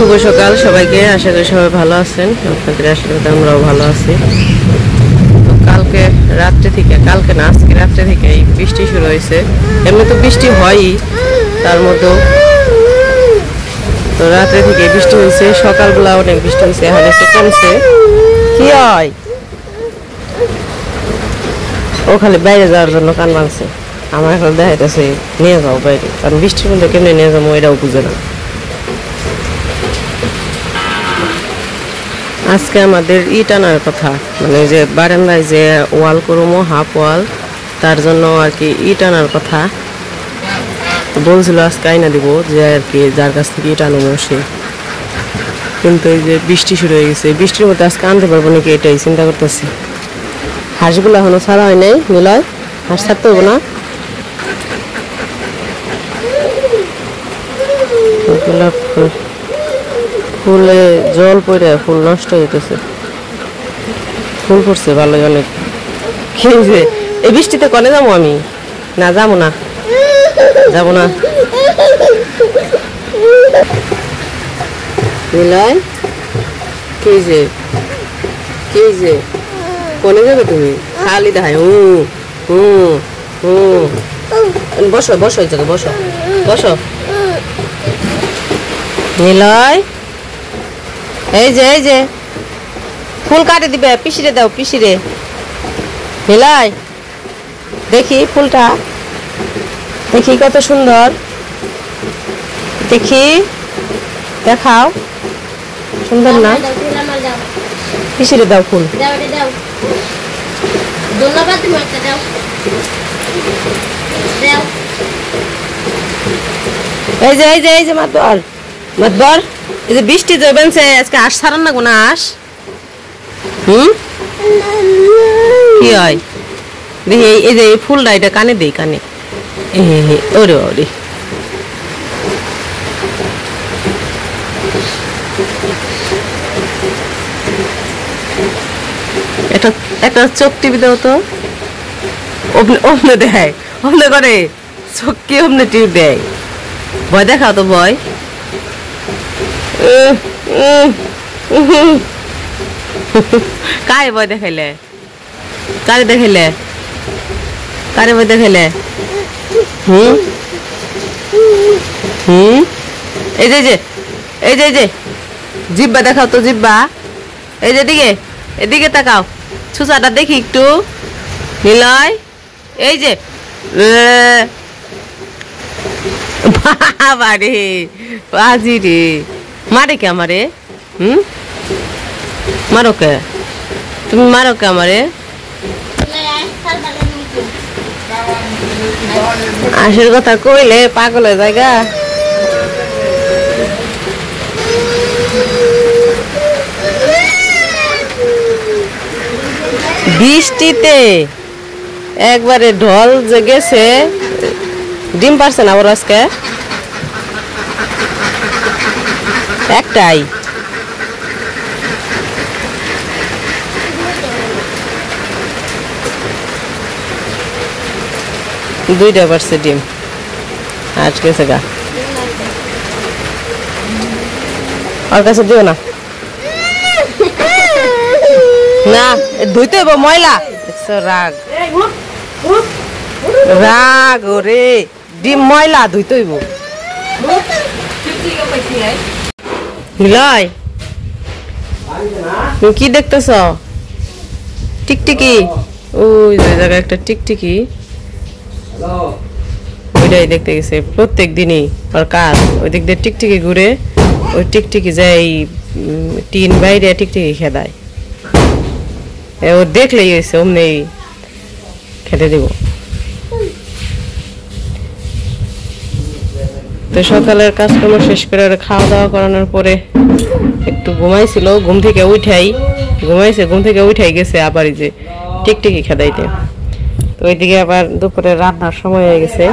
শুভ সকাল সবাইকে। আশা করি সবাই ভালো আছেন। আপনাদের আশীর্বাদে আমরাও ভালো আছি। তো কালকে রাত্রে থেকে, কালকে না আজকে রাত্রে থেকে এই বৃষ্টি শুরু হয়েছে। এমনি তো বৃষ্টি হয়ই, তার মধ্যেও তো রাত্রে থেকে বৃষ্টি হয়েছে। সকালবেলা অনেক বৃষ্টি হয়েছে, এখন একটু কমছে। কি হয় ও খালি বাইরে যাওয়ার জন্য কান ভাঙছে। আমার এখন দেখাইতেছে নিয়ে যাও বাইরে, কারণ বৃষ্টির মধ্যে কেমনি নিয়ে যাবো এটাও বুঝে না। আজকে আমাদের ইট আনার কথা, মানে যে বারান্দায় যে ওয়াল করবো, হাফ ওয়াল, তার জন্য আর কি ইট আনার কথা বলছিল। আজকে আইনা দিব যে আর কি যার কাছ থেকে ইট আনবো সে, কিন্তু এই যে বৃষ্টি শুরু হয়ে গেছে। বৃষ্টির মধ্যে আজকে আনতে পারবো নাকি এটাই চিন্তা করতেছি। হাঁসগুলো এখনো ছাড়া হয় নাই। নিলয়, হাঁস ছাড়তে হবো না? গোলাপ ফুল, ফুলে জল পড়ে ফুল নষ্ট হয়ে যেতেছে। ফুল পড়ছে ভালোই অনেক। খেয়েছে এই বৃষ্টিতে কনে যাবো আমি? না যাবো না, যাবো না। নিলয়, খেয়েছে খেয়েছে কনে যাবে তুমি? খালি দেখায় বসো বসো, এই জায়গায় বসো বসো। নিলয়, এই যে ফুল কাটে দিবে, পিসিরে দাও পিসিরে। নিলয়, দেখি ফুলটা, দেখি কত সুন্দর, দেখি দেখাও, সুন্দর না? পিসিরে দাও ফুল। এই যে মাতবর মাতবর, এই যে বৃষ্টি জমেছে আজকে, আস ছাড়ান না কোন আস? কি হয় দেখি, এই যে ফুলটা এটা কানে দেই, কানে। ওরে ওরে, একটা চোখ টিপি দাও তো। অমনে দেয়, অমনে করে চোখ কি অমনে টিপ দেয়। ভয় দেখাও তো, ভয়। কারে ভয় দেখাইলে? কারে দেখাইলে? কারে ভয় দেখাইলে? এই যে এই যে জিব্বা দেখাও তো, জিব্বা। এই যে দিকে, এদিকে তাকাও, ছুচাটা দেখি একটু। নিলয়, এই যে বাবা রে, বাজি রে, মারে কে আমারে? মারো কে তুমি? মারো কে আমারে? আসল কথা কইলে পাগল হয়ে যায় গা। বৃষ্টিতে একবারে ঢল যে গেছে। ডিম পারছে না ওর আজকে একটাই। দুইটা পারছে ডিম, আজ গেছে গা। ওর কাছে দিও না, না ধুইতে হইব, ময়লা। দেখছো রাগ, রাগ ওরে, ডিম ময়লা ধুইতে হইব। নিলয়, তুমি কি দেখতেছ? টিকটিকি, ওই জায়গায় একটা টিকটিকি, ওইটাই দেখতে গেছে। প্রত্যেক দিনই ওর কাজ ওই দিক দিয়ে টিকটিকি ঘুরে, ওই টিকটিকি যায় টিন বাইরে টিকটিকি খেদায়। ও দেখলেই হয়েছে অমনি খেতে দিব। তো সকালের কাজকর্ম শেষ করে খাওয়া দাওয়া করানোর পরে একটু ঘুমাইছিল। ঘুম থেকে উঠাই গেছে আবার এই যে টিকটিকি খেদাইতে। তো ওইদিকে আবার দুপুরে রান্নার সময় হয়ে গেছে।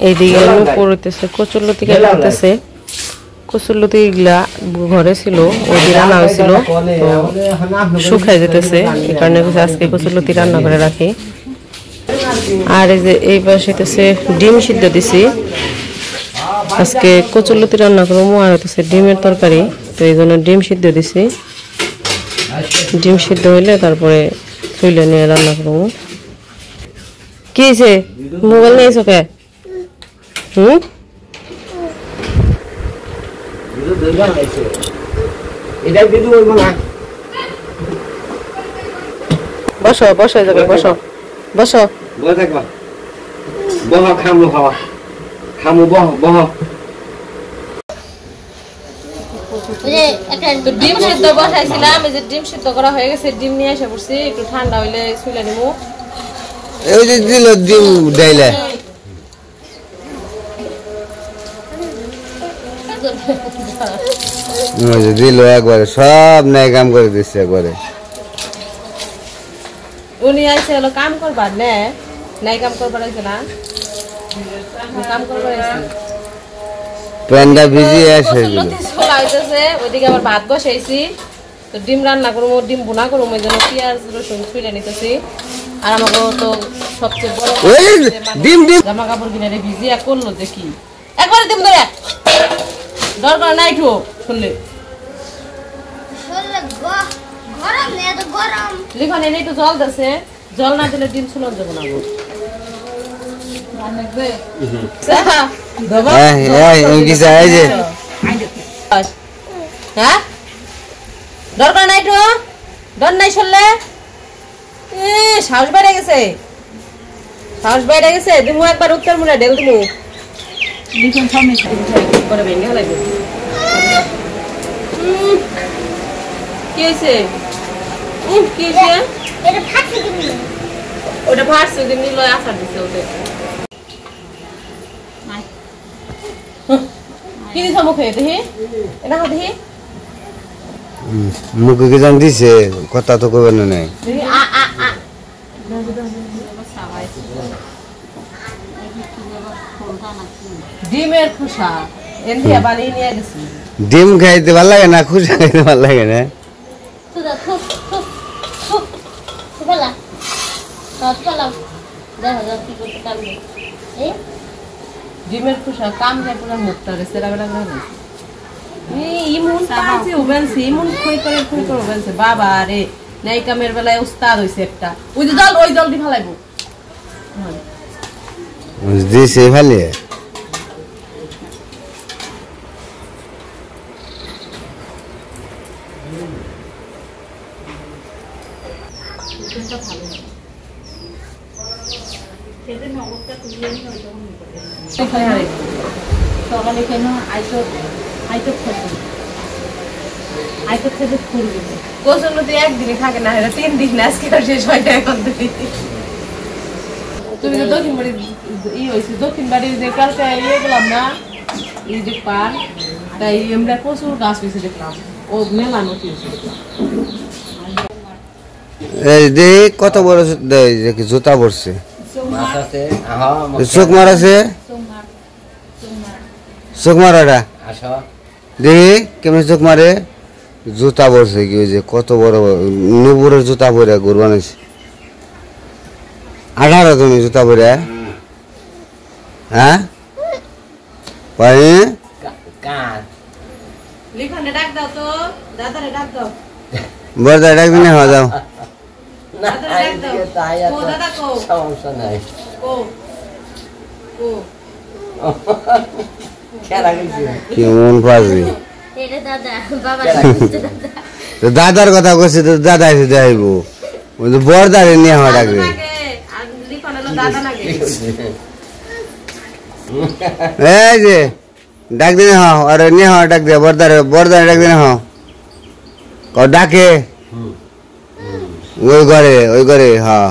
এইদিকে পড়তেছে কচুরলতি কাটতেছে। কচুরলতি গুলা ঘরে ছিল, ওই দিন রান্না হয়েছিল, তো শুকাই যেতেছে। এই কারণে আজকে কচুরলতি রান্না করে রাখি। আর এই যে এই পাশে ডিম সিদ্ধ দিছি। আজকে কচুরলতি রান্না করবো আর হচ্ছে ডিমের তরকারি, তো এই জন্য ডিম সিদ্ধ দিছি। ডিম সিদ্ধ হইলে তারপরে চুলে নিয়ে রান্না করবো। কি হয়েছে, মোবাইল নিয়েছো কে? বসো বসো জায়গায় বসো বসো। বহ খামু খাওয়া খামু বহ বহ। ডিম সিদ্ধ বসাইছিলাম, এই যে ডিম সিদ্ধ করা হয়ে গেছে, ডিম নিয়ে এসে পড়ছি, একটু ঠান্ডা হইলে চুলে নিবো। এই যে দিল ডিম ডাইলে দিল একবারে সব নাই কাম করে দিচ্ছে একবারে। উনি আইসে হলো কাম করবার নে, নাই কাম করবার আইছে না, কাম করবার আইছে। প্যান্ডা ভিজি আছে ছোলা হইতেছে, ওইদিকে আবার ভাত বসাইছি, তো ডিম রান্না করবো, ডিম ভুনা করবো, ওই জন্য পেঁয়াজ রসুন ছুঁড়ে নিতেছি। আর আমাকে তো সবচেয়ে বড় ডিম ডিম জামা কাপড় কিনে ভিজিয়া করলো যে কি একবারে ডিম ধরে দরকার নাই ঠো শুনলে লিখন এনে একটু জল দিছে, জল না দিলে ডিম শুনো যাবো না। হ্যাঁ দরকার নাই তো, ডর নাই শুনলে সাহস বেড়ে গেছে, সাহস বেড়ে গেছে। দিমু একবার উত্তর মুড়ে ঢেল দিমু করে ভেঙে লাগবে। কি হয়েছে কি হয়েছে? ওটা ফাটছে, ওদের নিল আচার দিচ্ছে ওদের। কি দিছ মুখে দেখি, এটা দেখি মুখে কি জান দিছে, কথা তো কবে না নাই। ডিমের খোসা এনদিয়া বানিয়ে নিয়ে গেছি। ডিম খাইতে ভালো লাগে না, খুশা খাইতে ভালো লাগে না। ডিমের খোসা কাম যায় পুরো মুখটা সেরা বেড়া করে ইমন পাঁচে উবেনছে, ইমন খই করে উবেনছে। বাবা রে নাই কামের বেলায় উস্তাদ হইছে একটা। ওই যে জল, ওই জল দি ফেলাইবো দিছে ভালো। সকালে কেন আইতো আইতো আইতো খেতে খুলবে কোচলতে একদিনই থাকে না, এটা 3 দিন আজকে শেষ হয় না। এখন তুমি তো দক্ষিণ বাড়ি ই হয়েছে, দক্ষিণ বাড়ির যে কালকে ইয়ে গেলাম না এই যে পার, তাই আমরা প্রচুর গাছ হয়েছে দেখলাম, ও মেলা নথি হয়েছে দেখলাম। এই দেখ কত বড় জুতা পড়ছে, চোখ মারাছে, চোখ মারাটা দেখি কেমন চোখ মারে। জুতা পড়ছে কি হয়েছে, কত বড় নুপুরের জুতা পরে ঘুর বানাইছে। 18 তুমি জুতা পরে, হ্যাঁ পারি বড়দা ডাক দিনে হওয়া যাও। কেমন পারবি দাদার কথা কইছি তো দাদা এসে যাইব, বড়দারে নিয়ে হওয়া ডাকবে। এই যে ডাক দিনে হও, আর নিয়ে হওয়া ডাক দিয়ে বড়দারে, বড়দারে ডাক দিনে হও ডাকে ওই ঘরে, ওই ঘরে। হ্যাঁ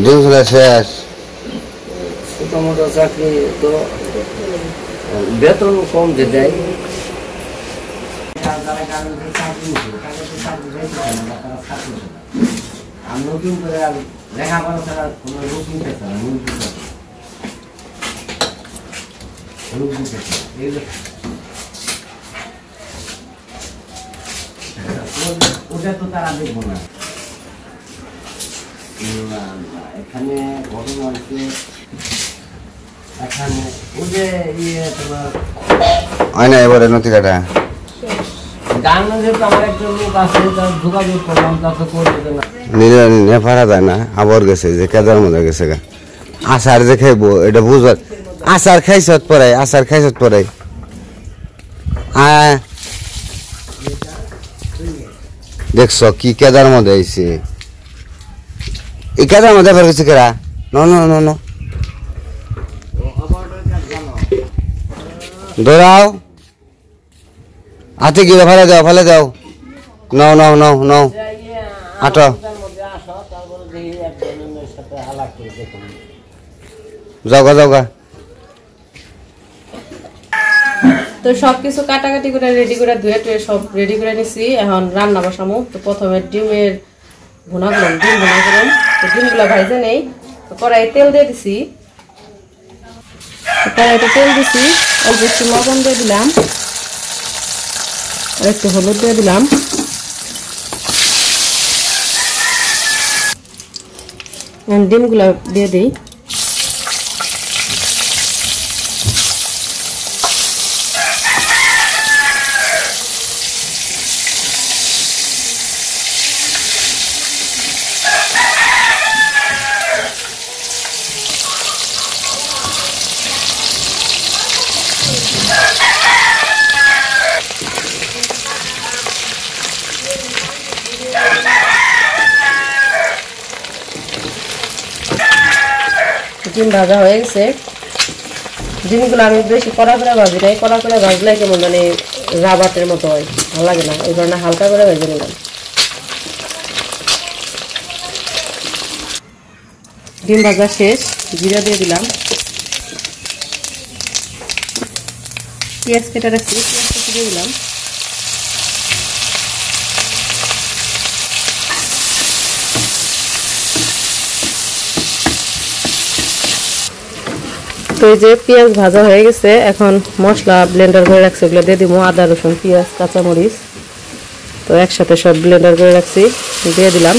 ডিম শেষ। ছোট মোটো চাকরি তো বেতন কম যে দেয়। আর নতুন করে আর লেখাপড়া ছাড়া কোনো রূপ নিতেছে না, রূপ দিতেছে ওটা তো তারা দেখবো না। এখানে ঘটনা হচ্ছে, এখানে ও যে তোমার হয় না এবারে নথি কাটা গান যেহেতু আমার একজন লোক আছে, তার যোগাযোগ করলাম, তাকে করবে না নিলে পারা যায় না। আবার গেছে যে কেদার মধ্যে গেছে গা আচার যে খাইবো এটা বুঝবার। আচার খাইছত পরে, আচার খাইছত পরে দেখছ কি কেদার মধ্যে আইছে। এই কেদার মধ্যে ফের গেছে কেরা ন ন ন ন দৌড়াও হাতে গিয়ে ফেলে দাও, ফেলে দাও। নাও নাও নাও নাও আটো যাওগা যাওগা। তো সবকিছু কাটাকাটি করে রেডি করে ধুয়ে টুয়ে সব রেডি করে নিছি। এখন রান্না বসামো। তো প্রথমে ডিমের ভুনা করলাম, ডিম ভুনা করলাম। তো ডিমগুলো ভাইজে নেই, কড়াই তেল দিয়ে দিছি। কড়াইতে তেল দিছি, অল্প একটু লবণ দিয়ে দিলাম, আর একটু হলুদ দিয়ে দিলাম। ডিমগুলো দিয়ে দিই। ডিম ভাজা হয়ে গেছে। ডিমগুলো আমি বেশি কড়া করে ভাজি নাই, কড়া করে ভাজলে কেমন মানে রাবাটের মতো হয়, ভালো লাগে না, এই কারণে হালকা করে ভেজে নিলাম। ডিম ভাজা শেষ, জিরা দিয়ে দিলাম। পেঁয়াজ কেটে রাখছি, পেঁয়াজ কেটে দিয়ে দিলাম। তো এই যে পেঁয়াজ ভাজা হয়ে গেছে, এখন মশলা ব্লেন্ডার করে রাখছি ওগুলো দিয়ে দিব। আদা রসুন পেঁয়াজ কাঁচামরিচ তো একসাথে সব ব্লেন্ডার করে রাখছি, দিয়ে দিলাম।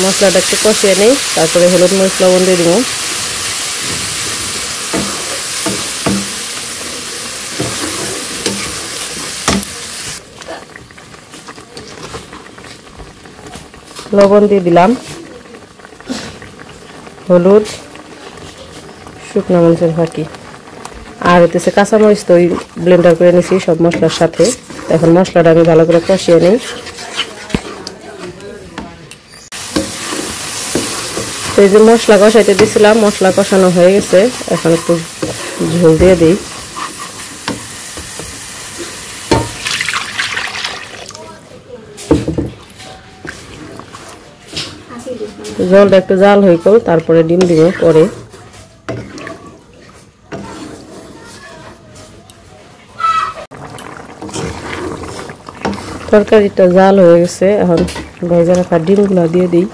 মশলাটা একটু কষিয়ে নিই, তারপরে হলুদ মরিচ লবণ দিয়ে দিব। লবণ দিয়ে দিলাম, হলুদ, শুকনো মরিচের ফাঁকি, আর হতেছে কাঁচামরিচ তো ওই ব্লেন্ডার করে নিছি সব মশলার সাথে। এখন মশলাটা আমি ভালো করে কষিয়ে নিই। তো এই যে মশলা কষাইতে দিছিলাম, মশলা কষানো হয়ে গেছে, এখন একটু ঝোল দিয়ে দিই। জলটা একটু জাল হয়ে গেল, তারপরে ডিম দিব পরে। তরকারিটা জাল হয়ে গেছে, এখন ভেজে রাখা ডিমগুলো দিয়ে দিই।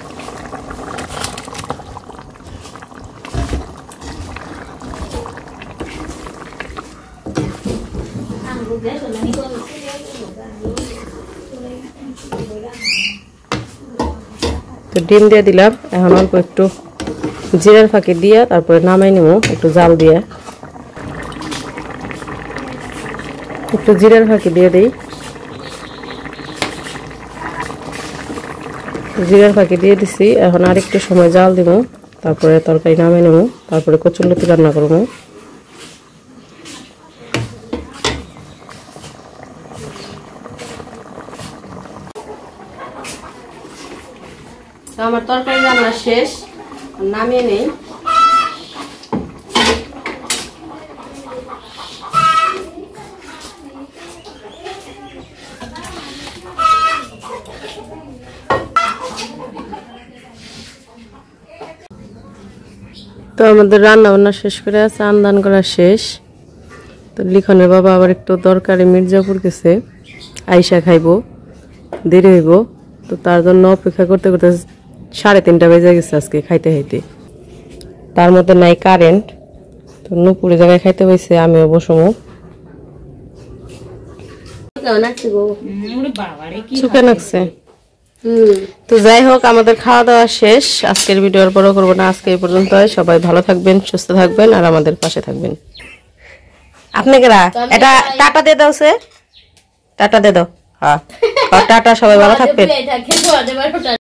তো ডিম দিয়ে দিলাম, এখন অল্প একটু জিরার ফাঁকি দিয়ে তারপরে নামাই নিব একটু জাল দিয়ে। একটু জিরার ফাঁকি দিয়ে দিই, জিরার ফাঁকি দিয়ে দিছি। এখন আর একটু সময় জাল দিব, তারপরে তরকারি নামাই নেব, তারপরে কচুরলতি রান্না করব। আমার তরকারি রান্না শেষ, নামিয়ে নেই। তো আমাদের রান্না বান্না শেষ করে চান দান করা শেষ। তো লিখনের বাবা আবার একটু দরকারি মির্জাপুর গেছে, আইসা খাইবো, দেরি হইব। তো তার জন্য অপেক্ষা করতে করতে 3:30 বেজে গেছে আজকে খাইতে খাইতে। তার মধ্যে নাই কারেন্ট, তো নুপুরে জায়গায় খাইতে পাইছে, আমিও বসবো। সুখে লাগছে। তো যাই হোক, আমাদের খাওয়া দাওয়া শেষ। আজকের ভিডিও আর বড় করবো না, আজকে এই পর্যন্ত। সবাই ভালো থাকবেন, সুস্থ থাকবেন আর আমাদের পাশে থাকবেন। আপনি কেরা এটা টাটা দিয়ে দাও, সে টাটা দিয়ে দাও। হ্যাঁ টাটা, সবাই ভালো থাকবেন।